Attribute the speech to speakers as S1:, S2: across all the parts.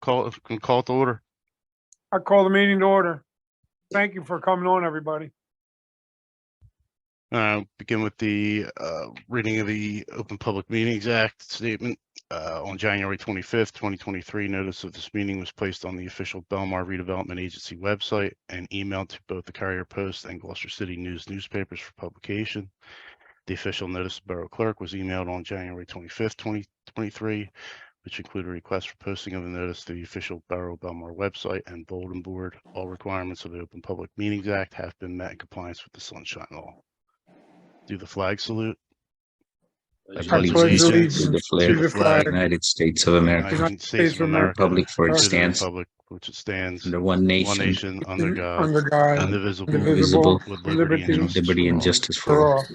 S1: call it to order.
S2: I call the meeting to order. Thank you for coming on, everybody.
S1: Begin with the reading of the Open Public Meetings Act statement. On January 25th, 2023, notice of this meeting was placed on the official Bellmawr Redevelopment Agency website and emailed to both the Courier Post and Gloucester City News newspapers for publication. The official notice of Borough Clerk was emailed on January 25th, 2023, which included a request for posting of the notice to the official Borough Bellmawr website and bulletin board. All requirements of the Open Public Meetings Act have been met in compliance with the Sunshine Law. Do the flag salute.
S3: I pledge allegiance to the flag
S2: to the
S3: of the
S2: flag
S3: United States of America,
S1: United States of America,
S3: Republic for it
S1: to the
S3: stands,
S1: republic which it stands,
S3: under one nation,
S1: under God,
S2: indivisible,
S1: indivisible, with
S2: liberty
S1: liberty and justice
S3: for all.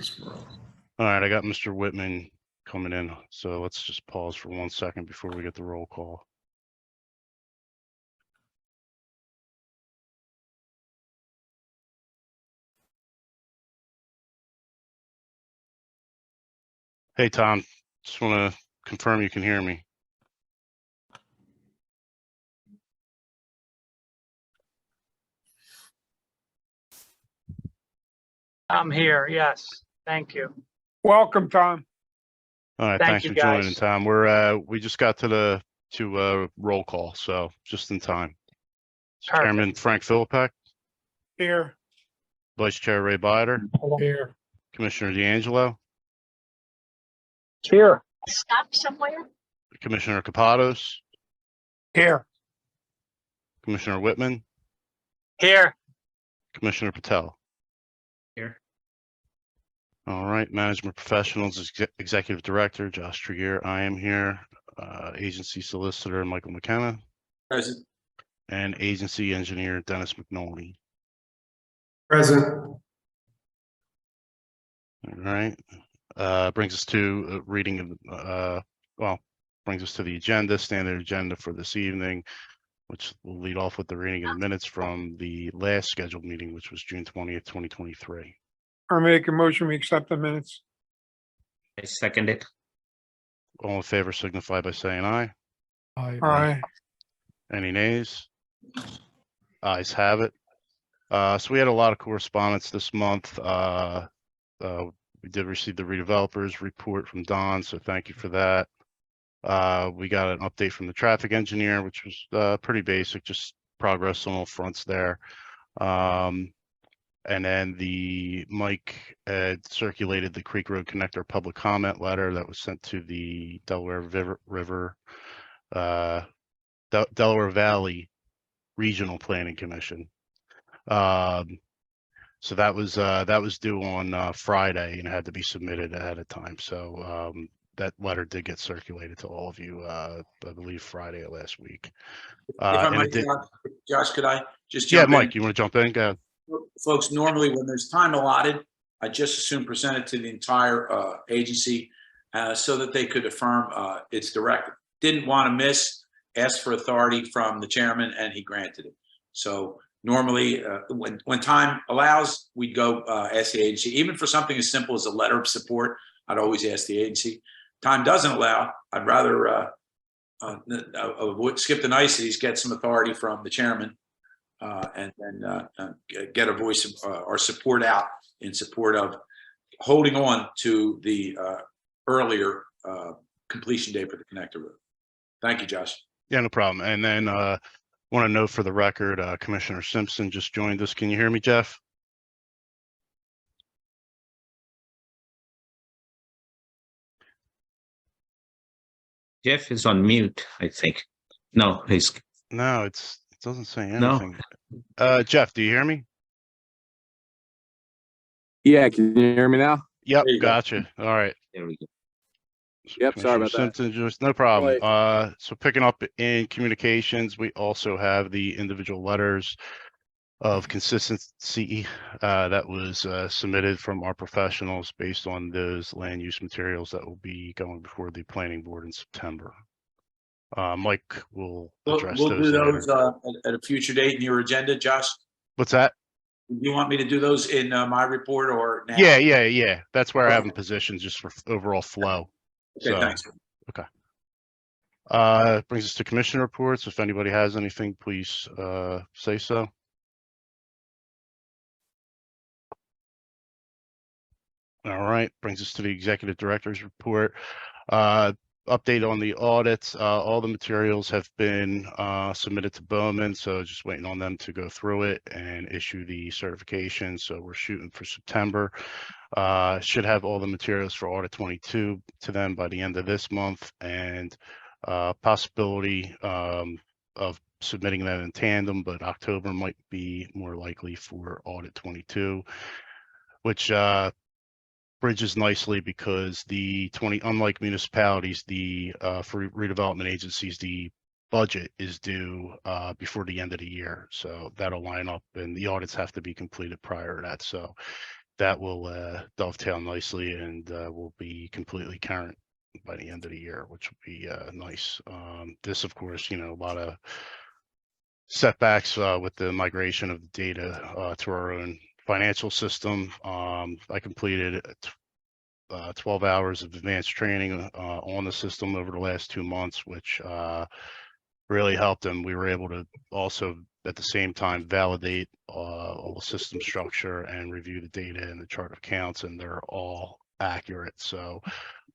S1: All right, I got Mr. Whitman coming in, so let's just pause for 1 second before we get the roll call. Hey, Tom, just want to confirm you can hear me.
S4: I'm here. Yes. Thank you.
S2: Welcome, Tom.
S1: All right,
S4: Thank
S1: thanks
S4: you,
S1: for joining,
S4: guys.
S1: Tom. We just got to roll call, so just in time.
S4: Perfect.
S1: Chairman Frank Philippek,
S2: Here.
S1: Vice Chair Ray Bider,
S2: Here.
S1: Commissioner D'Angelo,
S4: Here. Stop somewhere.
S1: Commissioner Capados,
S2: Here.
S1: Commissioner Whitman,
S4: Here.
S1: Commissioner Patel.
S3: Here.
S1: All right, Management Professionals, Executive Director Josh Tregear, I am here. Agency Solicitor Michael McKenna.
S5: Present.
S1: And Agency Engineer Dennis McNulty.
S5: Present.
S1: All right, brings us to reading of, brings us to the agenda, standard agenda for this evening, which will lead off with the reading of the minutes from the last scheduled meeting, which was June 20th, 2023.
S2: I make a motion, we accept the minutes.
S3: I second it.
S1: All in favor signify by saying aye.
S2: Aye.
S1: Any nays? Ayes have it. So we had a lot of correspondence this month. We did receive the redevelopers report from Don, so thank you for that. We got an update from the traffic engineer, which was pretty basic, just progress on all fronts there. And then Mike had circulated the Creek Road Connector public comment letter that was sent to the Delaware Valley Regional Planning Commission. So that was due on Friday and had to be submitted ahead of time. So that letter did get circulated to all of you, I believe Friday of last week.
S5: If I might, Josh, could I just jump in?
S1: Yeah, Mike, you want to jump in? Go ahead.
S5: Folks, normally when there's time allotted, I just assume present it to the entire agency so that they could affirm its directive. Didn't want to miss, asked for authority from the chairman, and he granted it. So normally when time allows, we'd go ask the agency. Even for something as simple as a letter of support, I'd always ask the agency. Time doesn't allow, I'd rather skip the niceties, get some authority from the chairman, and then get a voice or support out in support of holding on to the earlier completion date for the connector road. Thank you, Josh.
S1: Yeah, no problem. And then want to note for the record, Commissioner Simpson just joined us. Can you hear me, Jeff?
S3: Jeff is on mute, I think. No,
S1: No, it doesn't say anything.
S3: No.
S1: Jeff, do you hear me?
S6: Yeah, can you hear me now?
S1: Yep,
S5: There you go.
S1: gotcha. All right.
S3: there we go.
S6: Yep, sorry about that.
S1: Simpson, just no problem.
S6: Right.
S1: So picking up in communications, we also have the individual letters of consistency that was submitted from our professionals based on those land use materials that will be going before the planning board in September. Mike will address
S5: We'll do
S1: those
S5: those at a future date in your agenda, Josh.
S1: What's that?
S5: Do you want me to do those in my report or now?
S1: Yeah. That's where I have them
S5: Okay.
S1: positioned just for overall flow.
S5: Okay,
S1: So,
S5: thanks.
S1: okay. Brings us to commissioner reports. If anybody has anything, please say so. All right, brings us to the executive director's report. Update on the audits. All the materials have been submitted to Bowman, so just waiting on them to go through it and issue the certification. So we're shooting for September. Should have all the materials for audit 22 to them by the end of this month, and possibility of submitting that in tandem, but October might be more likely for audit 22, which bridges nicely because unlike municipalities, for redevelopment agencies, the budget is due before the end of the year. So that'll line up, and the audits have to be completed prior to that. So that will dovetail nicely, and will be completely current by the end of the year, which will be nice. This, of course, a lot of setbacks with the migration of the data to our own financial system. I completed 12 hours of advanced training on the system over the last 2 months, which really helped them. We were able to also at the same time validate all the system structure and review the data and the chart of counts, and they're all accurate. So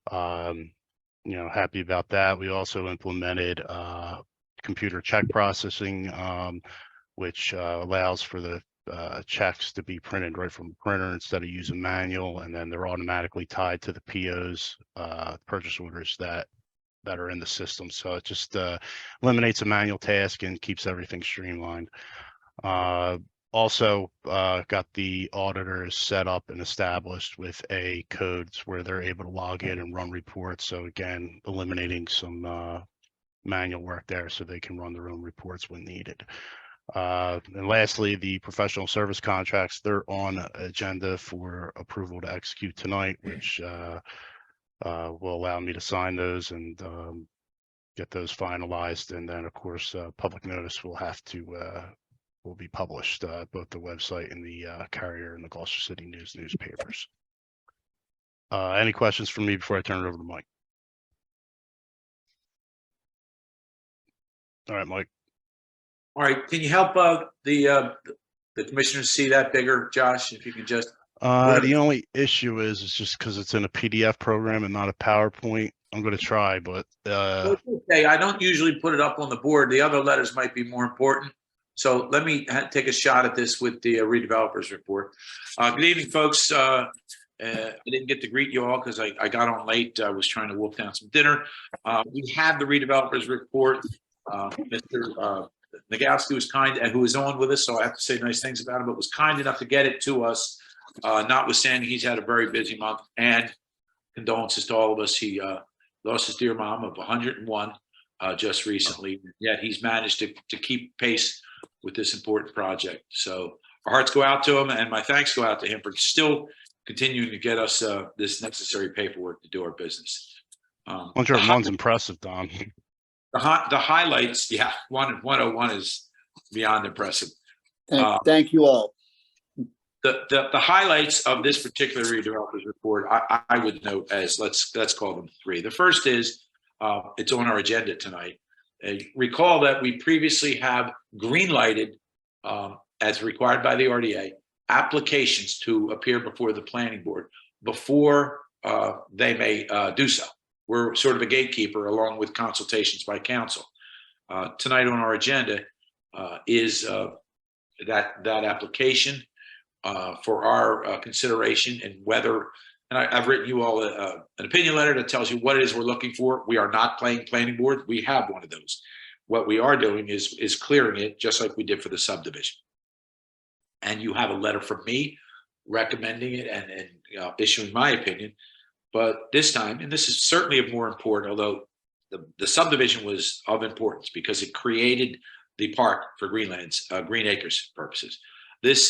S1: happy about that. We also implemented computer check processing, which allows for the checks to be printed right from the printer instead of using manual, and then they're automatically tied to the POs, purchase orders that are in the system. So it just eliminates a manual task and keeps everything streamlined. Also got the auditors set up and established with a codes where they're able to log in and run reports. So again, eliminating some manual work there so they can run their own reports when needed. And lastly, the professional service contracts, they're on agenda for approval to execute tonight, which will allow me to sign those and get those finalized. And then, of course, public notice will be published, both the website and the Carrier and the Gloucester City News newspapers. Any questions for me before I turn it over to Mike? All right, Mike.
S5: All right, can you help the commissioners see that bigger, Josh? If you can just.
S1: The only issue is just because it's in a PDF program and not a PowerPoint. I'm going to try, but
S5: Okay, I don't usually put it up on the board. The other letters might be more important. So let me take a shot at this with the redevelopers report. Good evening, folks. I didn't get to greet you all because I got on late. I was trying to wolf down some dinner. We have the redevelopers report. Mr. Nagowski was kind, and who was on with us, so I have to say nice things about him, but was kind enough to get it to us, notwithstanding he's had a very busy month. And condolences to all of us. He lost his dear mom of 101 just recently, yet he's managed to keep pace with this important project. So our hearts go out to him, and my thanks go out to him for still continuing to get us this necessary paperwork to do our business.
S1: 101's impressive, Don.
S5: The highlights, yeah, 101 is beyond impressive.
S7: Thank you all.
S5: The highlights of this particular redevelopers report, I would note as let's call them three. The first is it's on our agenda tonight. Recall that we previously have green-lighted, as required by the RDA, applications to appear before the planning board before they may do so. We're sort of a gatekeeper along with consultations by council. Tonight on our agenda is that application for our consideration, and whether, and I've written you all an opinion letter that tells you what it is we're looking for. We are not playing planning board. We have one of those. What we are doing is clearing it just like we did for the subdivision. And you have a letter from me recommending it and issuing my opinion. But this time, and this is certainly of more important, although the subdivision was of importance because it created the park for Greenlands, Green Acres purposes. This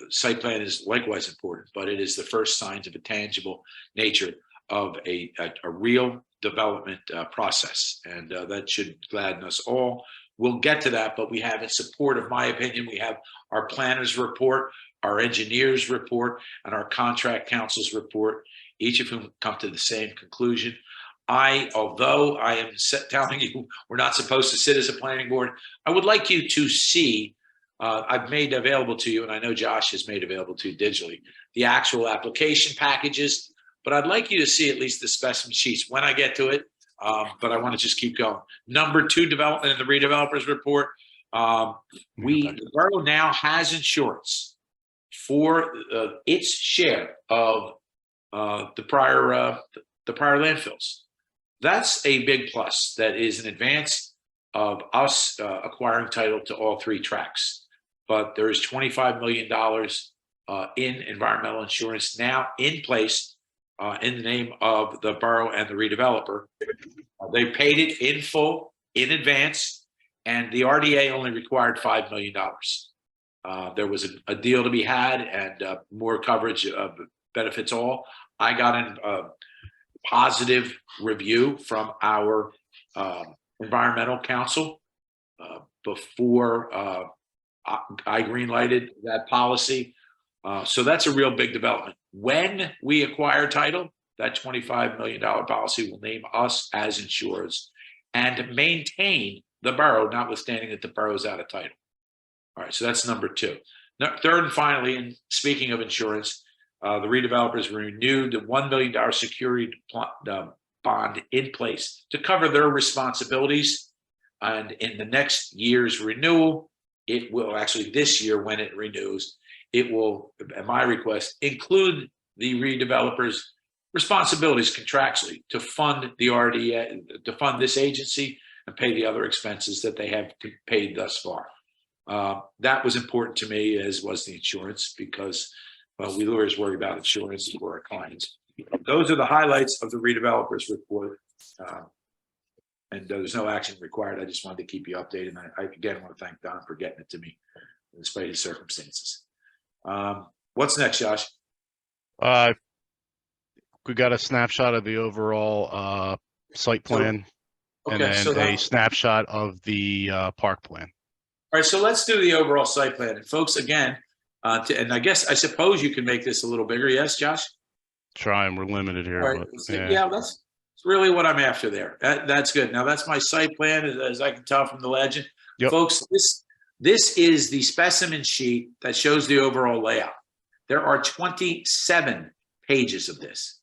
S5: site plan is likewise important, but it is the first signs of a tangible nature of a real development process. And that should gladden us all. We'll get to that, but we have, in support of my opinion, we have our planner's report, our engineer's report, and our contract counsel's report, each of whom come to the same conclusion. Although I am telling you we're not supposed to sit as a planning board, I would like you to see, I've made available to you, and I know Josh has made available to you digitally, the actual application packages, but I'd like you to see at least the specimen sheets when I get to it. But I want to just keep going. Number 2, development in the redevelopers report. The borough now has insurance for its share of the prior landfills. That's a big plus. That is in advance of us acquiring title to all 3 tracks. But there is $25 million in environmental insurance now in place in the name of the borough and the redeveloper. They paid it in full, in advance, and the RDA only required $5 million. There was a deal to be had, and more coverage benefits all. I got a positive review from our environmental council before I green-lighted that policy. So that's a real big development. When we acquire title, that $25 million policy will name us as insurers and maintain the borough, notwithstanding that the borough is out of title. All right, so that's number 2. Third and finally, and speaking of insurance, the redevelopers renewed the $1 million security bond in place to cover their responsibilities. And in the next year's renewal, it will actually this year when it renews, it will, at my request, include the redevelopers' responsibilities contractually to fund the RDA, to fund this agency and pay the other expenses that they have paid thus far. That was important to me, as was the insurance, because we lawyers worry about insurance for our clients. Those are the highlights of the redevelopers report. And there's no action required. I just wanted to keep you updated. And I again want to thank Don for getting it to me despite his circumstances. What's next, Josh?
S1: We got a snapshot of the overall site plan, and then a snapshot of the park plan.
S5: All right, so let's do the overall site plan. And folks, again, and I suppose you can make this a little bigger. Yes, Josh?
S1: Try, and we're limited here.
S5: All right.
S1: But,
S5: Yeah, that's really what I'm after there. That's good. Now, that's my site plan, as I can tell from the legend.
S1: Yep. Folks,
S5: this is the specimen sheet that shows the overall layout. There are 27 pages of this.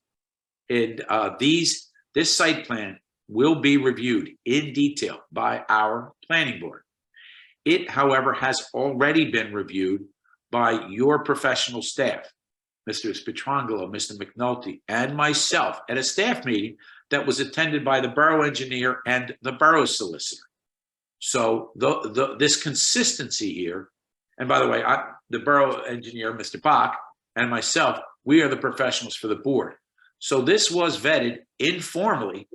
S5: And this site plan will be reviewed in detail by our planning board. It, however, has already been reviewed by your professional staff, Mr. Petrangelo, Mr. McNulty, and myself at a staff meeting that was attended by the borough engineer and the borough solicitor. So this consistency here, and by the way, the borough engineer, Mr. Bach, and myself, we are the professionals for the board. So this was vetted informally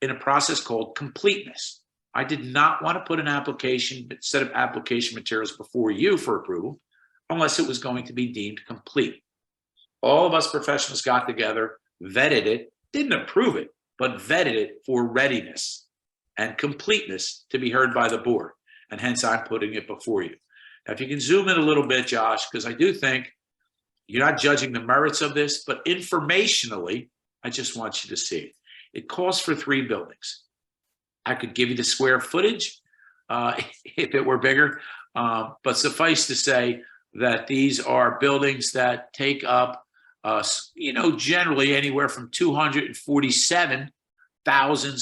S5: in a process called completeness. I did not want to put an set of application materials before you for approval unless it was going to be deemed complete. All of us professionals got together, vetted it, didn't approve it, but vetted it for readiness and completeness to be heard by the board. And hence I'm putting it before you. Now, if you can zoom in a little bit, Josh, because I do think you're not judging the merits of this, but informationally, I just want you to see it. It calls for 3 buildings. I could give you the square footage if it were bigger, but suffice to say that these are buildings that take up, generally anywhere from 247,000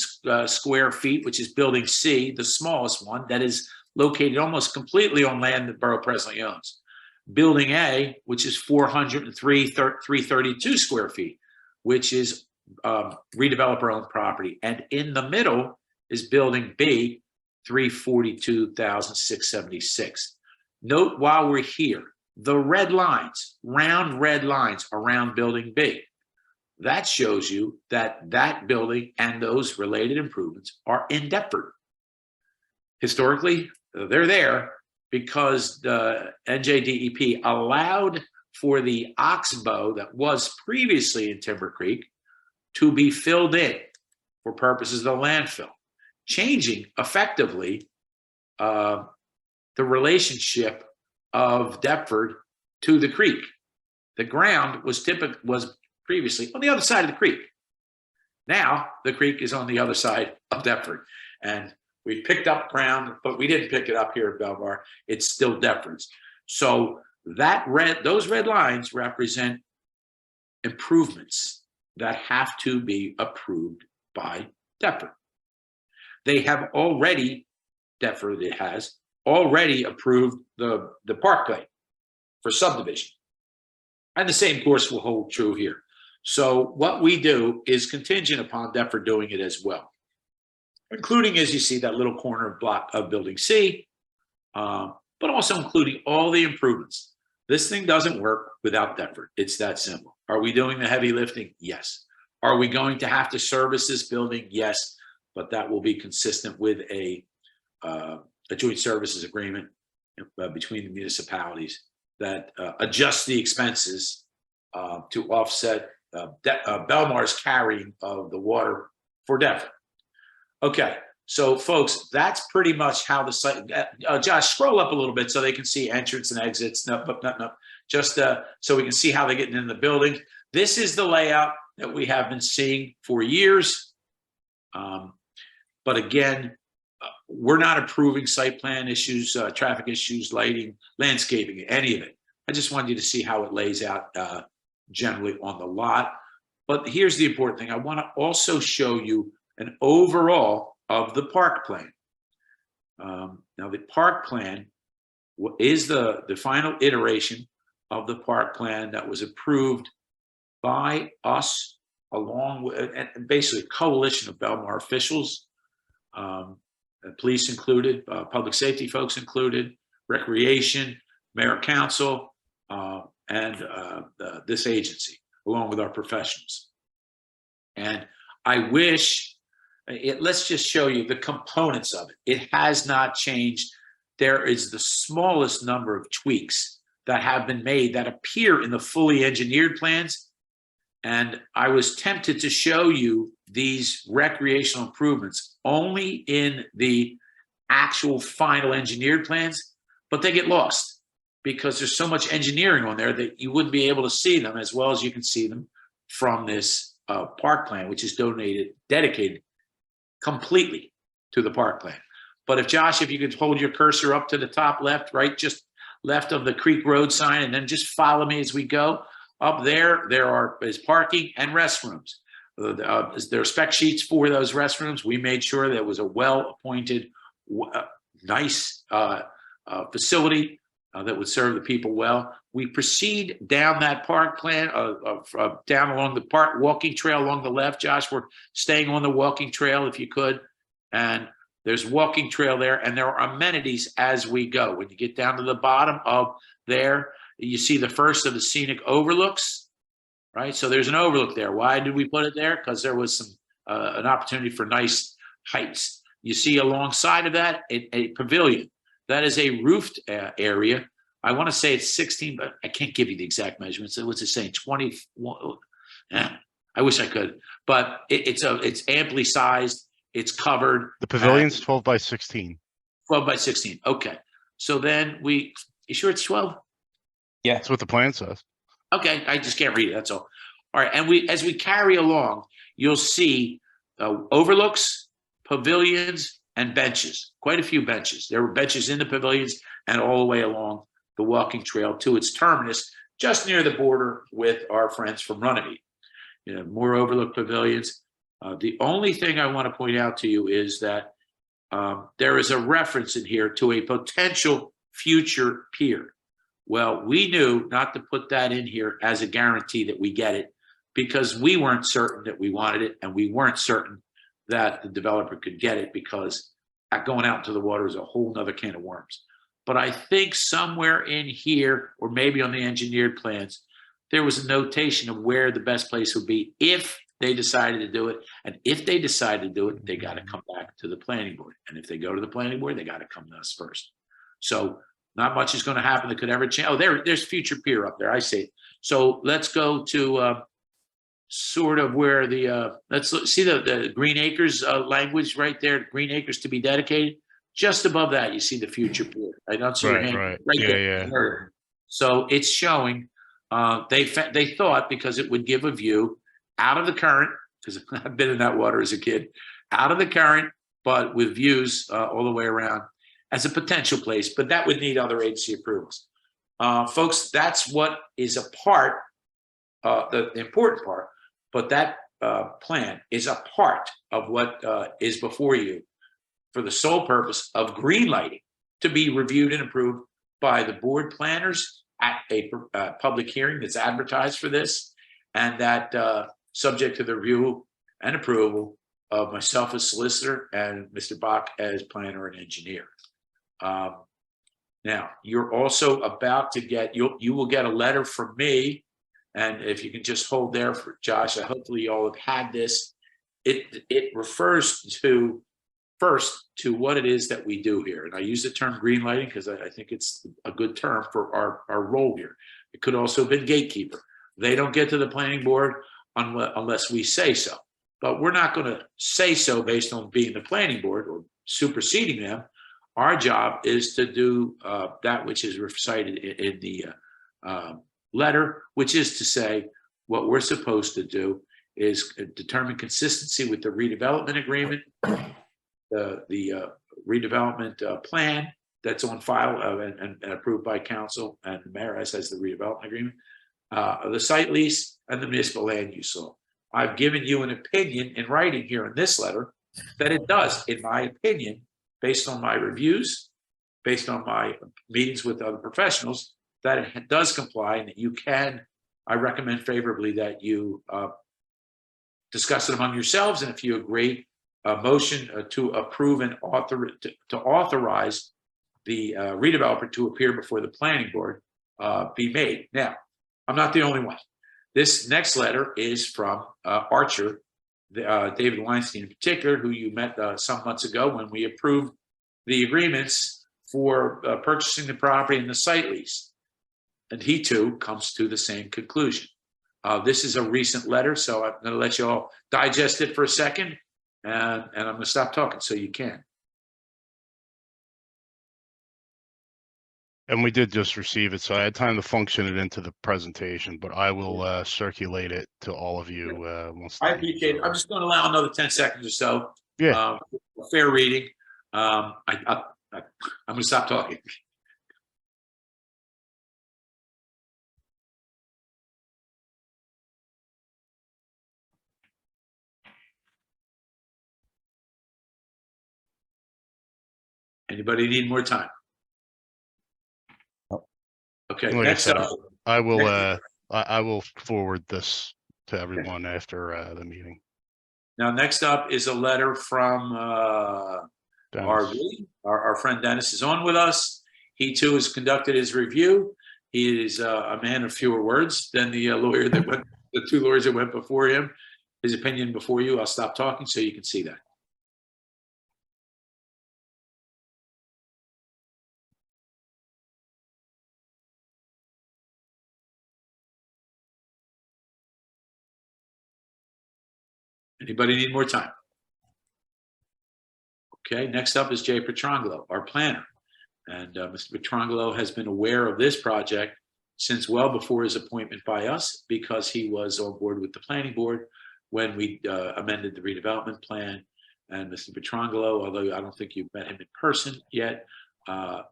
S5: square feet, which is building C, the smallest one, that is located almost completely on land the borough presently owns. Building A, which is 332 square feet, which is redeveloper-owned property. And in the middle is Building B, 342,676. Note while we're here, the red lines, round red lines around Building B. That shows you that that building and those related improvements are in Deptford. Historically, they're there because the NJDEP allowed for the oxbow that was previously in Timber Creek to be filled in for purposes of the landfill, changing effectively the relationship of Deptford to the creek. The ground was previously on the other side of the creek. Now the creek is on the other side of Deptford, and we picked up ground, but we didn't pick it up here at Bellmawr. It's still Deptford's. So those red lines represent improvements that have to be approved by Deptford. They have already, Deptford has already approved the park plan for subdivision. And the same course will hold true here. So what we do is contingent upon Deptford doing it as well, including, as you see, that little corner of building C, but also including all the improvements. This thing doesn't work without Deptford. It's that simple. Are we doing the heavy lifting? Yes. Are we going to have to service this building? Yes, but that will be consistent with a joint services agreement between the municipalities that adjusts the expenses to offset Bellmaur's carrying of the water for Deptford. Okay, so folks, that's pretty much how the site. Josh, scroll up a little bit so they can see entrance and exits. No, just so we can see how they're getting in the building. This is the layout that we have been seeing for years. But again, we're not approving site plan issues, traffic issues, lighting, landscaping, any of it. I just wanted you to see how it lays out generally on the lot. But here's the important thing. I want to also show you an overall of the park plan. Now, the park plan is the final iteration of the park plan that was approved by us, along with and basically a coalition of Bellmawr officials, police included, public safety folks included, recreation, mayor, council, and this agency, along with our professionals. And I wish, let's just show you the components of it. It has not changed. There is the smallest number of tweaks that have been made that appear in the fully engineered plans. And I was tempted to show you these recreational improvements only in the actual final engineered plans, but they get lost because there's so much engineering on there that you wouldn't be able to see them as well as you can see them from this park plan, which is dedicated completely to the park plan. But if Josh, if you could hold your cursor up to the top left, right, just left of the Creek Road sign, and then just follow me as we go. Up there, is parking and restrooms. There are spec sheets for those restrooms. We made sure there was a well-appointed, nice facility that would serve the people well. We proceed down that park plan, down along the park walking trail along the left. Josh, we're staying on the walking trail if you could. And there's walking trail there, and there are amenities as we go. When you get down to the bottom of there, you see the first of the scenic overlooks, right? So there's an overlook there. Why did we put it there? Because there was some an opportunity for nice heights. You see alongside of that a pavilion. That is a roofed area. I want to say it's 16, but I can't give you the exact measurements. What's it saying? 20. I wish I could, but it's amply sized. It's covered.
S1: The pavilion's 12 by 16.
S5: 12 by 16. Okay. So then you sure it's 12?
S3: Yeah.
S1: That's what the plan says.
S5: Okay, I just can't read it. That's all. All right, and as we carry along, you'll see overlooks, pavilions, and benches. Quite a few benches. There were benches in the pavilions and all the way along the walking trail to its terminus, just near the border with our friends from Runnymede. You know, more overlook pavilions. The only thing I want to point out to you is that there is a reference in here to a potential future pier. Well, we knew not to put that in here as a guarantee that we get it because we weren't certain that we wanted it, and we weren't certain that the developer could get it because going out into the water is a whole nother can of worms. But I think somewhere in here, or maybe on the engineered plans, there was a notation of where the best place would be if they decided to do it. And if they decide to do it, they got to come back to the planning board. And if they go to the planning board, they got to come to us first. So not much is going to happen that could ever change. Oh, there's future pier up there. I see it. So let's go to sort of where let's see the Green Acres language right there. Green Acres to be dedicated. Just above that, you see the future pier. I don't see your hand right there. Yeah. So it's showing they thought because it would give a view out of the current because I've been in that water as a kid, out of the current, but with views all the way around as a potential place, but that would need other agency approvals. Folks, that's what is a part, the important part, but that plan is a part of what is before you for the sole purpose of green lighting to be reviewed and approved by the board planners at a public hearing that's advertised for this, and that subject to the review and approval of myself as solicitor and Mr. Bach as planner and engineer. Now, you're also about to get, you will get a letter from me, and if you can just hold there for Josh, hopefully you all have had this. It refers to first to what it is that we do here. And I use the term green lighting because I think it's a good term for our role here. It could also have been gatekeeper. They don't get to the planning board unless we say so. But we're not going to say so based on being the planning board or superseding them. Our job is to do that which is recited in the letter, which is to say what we're supposed to do is determine consistency with the redevelopment agreement, the redevelopment plan that's on file and approved by council, and the mayor has the redevelopment agreement, the site lease, and the municipal land use law. I've given you an opinion in writing here in this letter that it does, in my opinion, based on my reviews, based on my meetings with other professionals, that it does comply, and that you can, I recommend favorably that you discuss it among yourselves, and if you agree, a motion to approve and authorize the redeveloper to appear before the planning board be made. Now, I'm not the only one. This next letter is from Archer, David Weinstein in particular, who you met some months ago when we approved the agreements for purchasing the property and the site lease. And he too comes to the same conclusion. This is a recent letter, so I'm going to let you all digest it for a second, and I'm going to stop talking so you can.
S1: And we did just receive it, so I had time to function it into the presentation, but I will circulate it to all of you once.
S5: I appreciate it. I'm just going to allow another 10 seconds or so.
S1: Yeah.
S5: Fair reading. I'm going to stop talking. Anybody need more time? Okay,
S1: Like
S5: next
S1: I said,
S5: up.
S1: I will forward this to everyone after the meeting.
S5: Now, next up is a letter from our friend Dennis is on with us. He too has conducted his review. He is a man of fewer words than the lawyer that went, the two lawyers that went before him. His opinion before you. I'll stop talking so you can see that. Anybody need more time? Okay, next up is Jay Petrangelo, our planner. And Mr. Petrangelo has been aware of this project since well before his appointment by us, because he was on board with the planning board when we amended the redevelopment plan. And Mr. Petrangelo, although I don't think you've met him in person yet,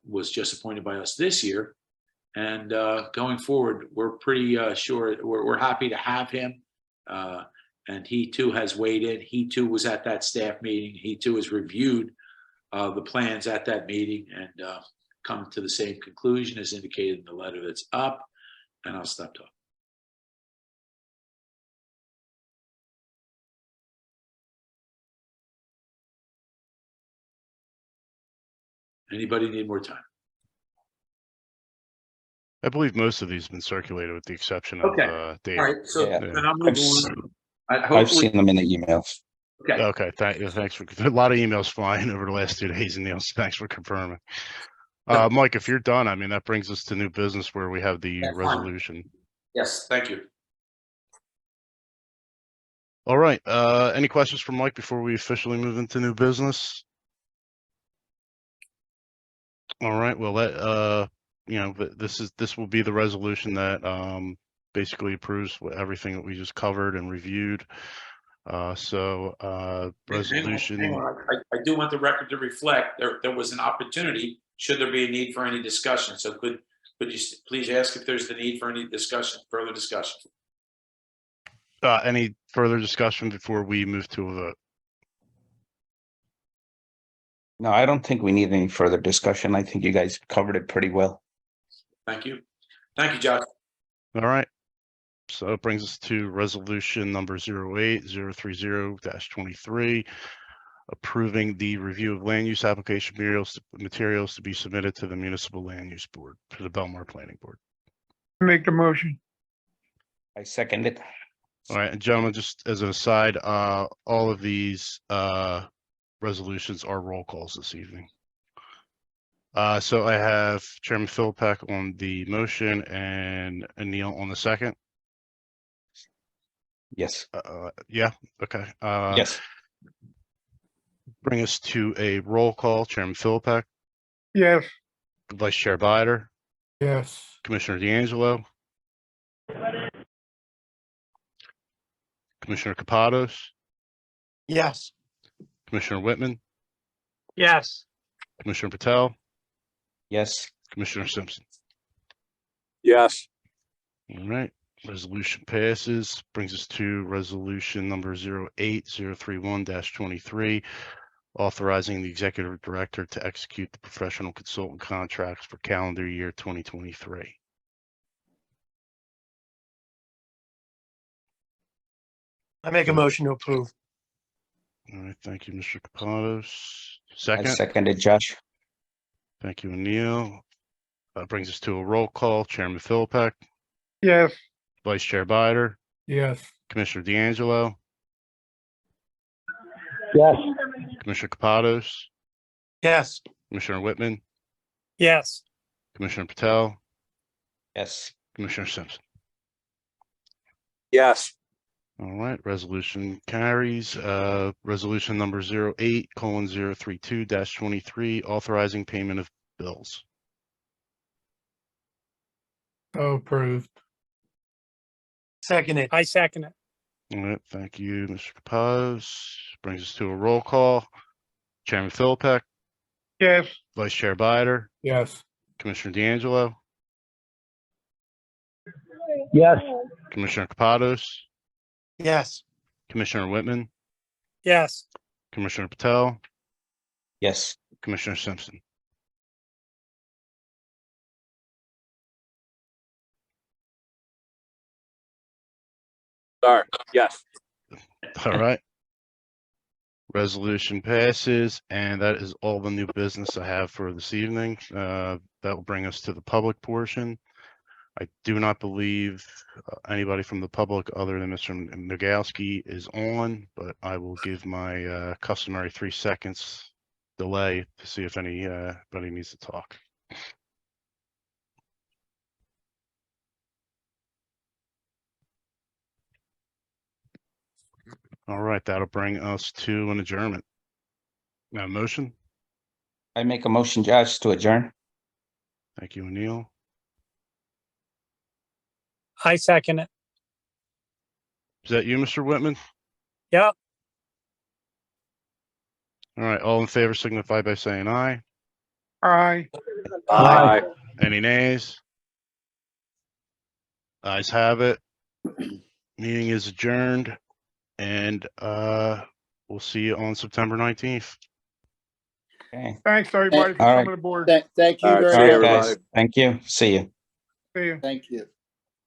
S5: was just appointed by us this year. And going forward, we're pretty sure, we're happy to have him. And he too has weighed in. He too was at that staff meeting. He too has reviewed the plans at that meeting and come to the same conclusion as indicated in the letter that's up. And I'll stop talking. Anybody need more time?
S1: I believe most of these have been circulated with the exception of Dave.
S5: All right, so
S3: Yeah.
S5: then I'll move on.
S3: I've seen them in the emails.
S5: Okay.
S1: Okay, thanks for a lot of emails flying over the last 2 days, and thanks for confirming. Mike, if you're done, I mean, that brings us to new business where we have the
S5: That's fine.
S1: resolution.
S5: Yes, thank you.
S1: All right, any questions for Mike before we officially move into new business? All right, well, this will be the resolution that basically approves everything that we just covered and reviewed. Resolution.
S5: Hang on. I do want the record to reflect there was an opportunity, should there be a need for any discussion. So could you please ask if there's the need for any discussion, further discussion?
S1: Any further discussion before we move to a vote?
S3: No, I don't think we need any further discussion. I think you guys covered it pretty well.
S5: Thank you. Thank you, Josh.
S1: All right. So it brings us to resolution number 08030-23, approving the review of land use application materials to be submitted to the Municipal Land Use Board for the Bellmawr Planning Board.
S2: Make the motion.
S3: I second it.
S1: All right, and gentlemen, just as an aside, all of these resolutions are roll calls this evening. So I have Chairman Philippak on the motion and Neil on the second.
S3: Yes.
S1: Yeah, okay.
S3: Yes.
S1: Bring us to a roll call. Chairman Philippak,
S2: Yes.
S1: Vice Chair Bider,
S2: Yes.
S1: Commissioner D'Angelo, Commissioner Capados,
S7: Yes.
S1: Commissioner Whitman,
S4: Yes.
S1: Commissioner Patel,
S3: Yes.
S1: Commissioner Simpson.
S6: Yes.
S1: All right, resolution passes. Brings us to resolution number 08031-23, authorizing the executive director to execute the professional consultant contracts for calendar year 2023.
S7: I make a motion to approve.
S1: All right, thank you, Mr. Capados.
S3: I
S1: Second,
S3: seconded Josh.
S1: thank you, Neil. Brings us to a roll call. Chairman Philippak,
S2: Yes.
S1: Vice Chair Bider,
S2: Yes.
S1: Commissioner D'Angelo,
S7: Yes.
S1: Commissioner Capados,
S7: Yes.
S1: Commissioner Whitman,
S4: Yes.
S1: Commissioner Patel,
S3: Yes.
S1: Commissioner Simpson.
S6: Yes.
S1: All right, resolution carries. Resolution number 08:032-23, authorizing payment of bills.
S2: So approved.
S7: Second it.
S4: I second it.
S1: All right, thank you, Mr. Capados. Brings us to a roll call. Chairman Philippak,
S2: Yes.
S1: Vice Chair Bider,
S2: Yes.
S1: Commissioner D'Angelo,
S7: Yes.
S1: Commissioner Capados,
S7: Yes.
S1: Commissioner Whitman,
S4: Yes.
S1: Commissioner Patel,
S3: Yes.
S1: Commissioner Simpson.
S6: Sorry. Yes.
S1: All right. Resolution passes, and that is all the new business I have for this evening. That will bring us to the public portion. I do not believe anybody from the public other than Mr. Nagowski is on, but I will give my customary 3 seconds delay to see if anybody needs to talk. All right, that'll bring us to an adjournment. Now, motion.
S3: I make a motion, Josh, to adjourn.
S1: Thank you, Neil.
S4: I second it.
S1: Is that you, Mr. Whitman?
S4: Yep.
S1: All right, all in favor signify by saying aye.
S2: Aye.
S6: Aye.
S1: Any nays? Ayes have it. Meeting is adjourned, and we'll see you on September 19th.
S3: Okay.
S2: Thanks, everybody, for
S3: All right.
S2: coming aboard.
S7: Thank you
S6: All right,
S7: very
S6: see
S3: All
S7: much.
S3: right,
S6: everybody.
S3: guys. Thank you. See you.
S2: See you.
S7: Thank you.